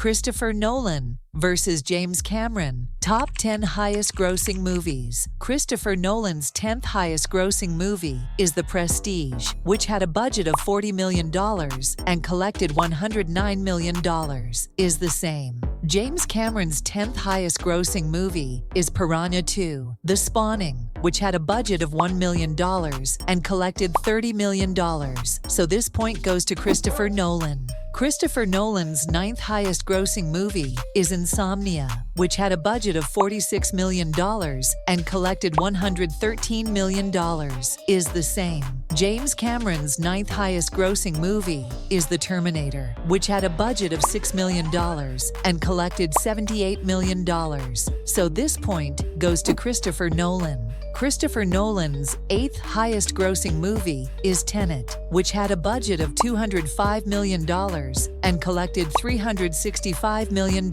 Christopher Nolan versus James Cameron. Top 10 highest grossing movies. Christopher Nolan's 10th highest grossing movie is The Prestige, which had a budget of $40 million and collected $109 million, is the same. James Cameron's 10th highest grossing movie is Piranha 2: The Spawning, which had a budget of $1 million and collected $30 million. So this point goes to Christopher Nolan. Christopher Nolan's 9th highest grossing movie is Insomnia, which had a budget of $46 million and collected $113 million, is the same. James Cameron's 9th highest grossing movie is The Terminator, which had a budget of $6 million and collected $78 million. So this point goes to Christopher Nolan. Christopher Nolan's 8th highest grossing movie is Tenet, which had a budget of $205 million and collected $365 million,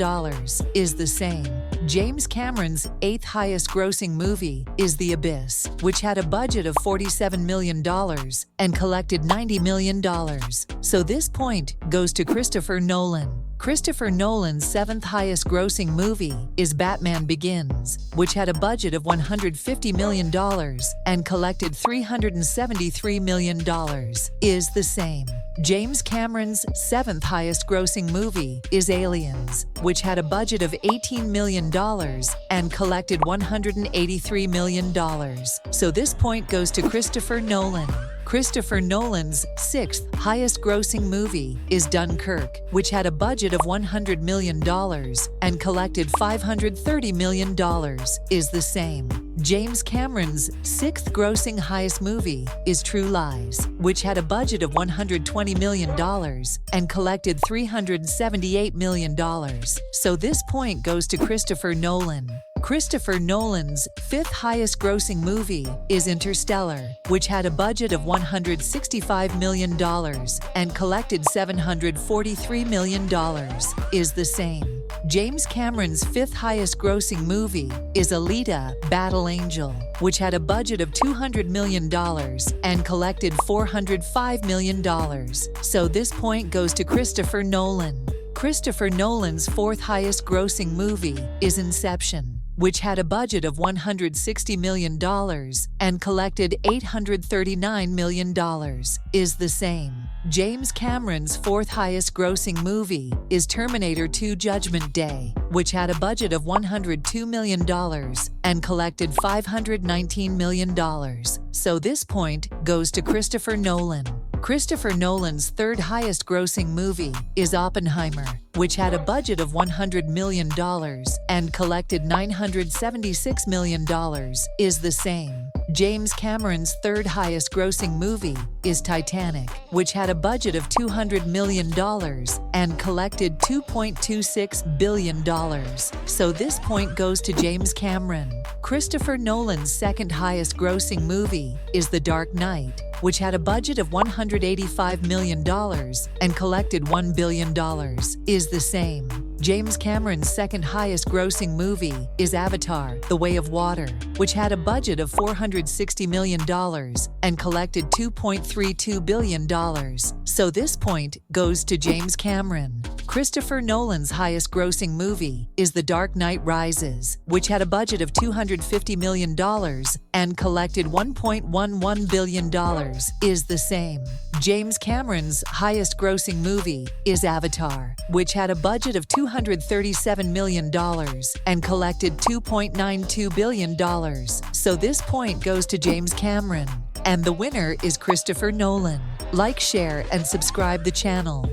is the same. James Cameron's 8th highest grossing movie is The Abyss, which had a budget of $47 million and collected $90 million. So this point goes to Christopher Nolan. Christopher Nolan's 7th highest grossing movie is Batman Begins, which had a budget of $150 million and collected $373 million, is the same. James Cameron's 7th highest grossing movie is Aliens, which had a budget of $18 million and collected $183 million. So this point goes to Christopher Nolan. Christopher Nolan's 6th highest grossing movie is Dunkirk, which had a budget of $100 million and collected $530 million, is the same. James Cameron's 6th grossing highest movie is True Lies, which had a budget of $120 million and collected $378 million. So this point goes to Christopher Nolan. Christopher Nolan's 5th highest grossing movie is Interstellar, which had a budget of $165 million and collected $743 million, is the same. James Cameron's 5th highest grossing movie is Alita: Battle Angel, which had a budget of $200 million and collected $405 million. So this point goes to Christopher Nolan. Christopher Nolan's 4th highest grossing movie is Inception, which had a budget of $160 million and collected $839 million, is the same. James Cameron's 4th highest grossing movie is Terminator 2: Judgment Day, which had a budget of $102 million and collected $519 million. So this point goes to Christopher Nolan. Christopher Nolan's 3rd highest grossing movie is Oppenheimer, which had a budget of $100 million and collected $976 million, is the same. James Cameron's 3rd highest grossing movie is Titanic, which had a budget of $200 million and collected $2.26 billion. So this point goes to James Cameron. Christopher Nolan's 2nd highest grossing movie is The Dark Knight, which had a budget of $185 million and collected $1 billion, is the same. James Cameron's 2nd highest grossing movie is Avatar: The Way of Water, which had a budget of $460 million and collected $2.32 billion. So this point goes to James Cameron. Christopher Nolan's highest grossing movie is The Dark Knight Rises, which had a budget of $250 million and collected $1.11 billion, is the same. James Cameron's highest grossing movie is Avatar, which had a budget of $237 million and collected $2.92 billion. So this point goes to James Cameron. And the winner is Christopher Nolan. Like, share, and subscribe the channel.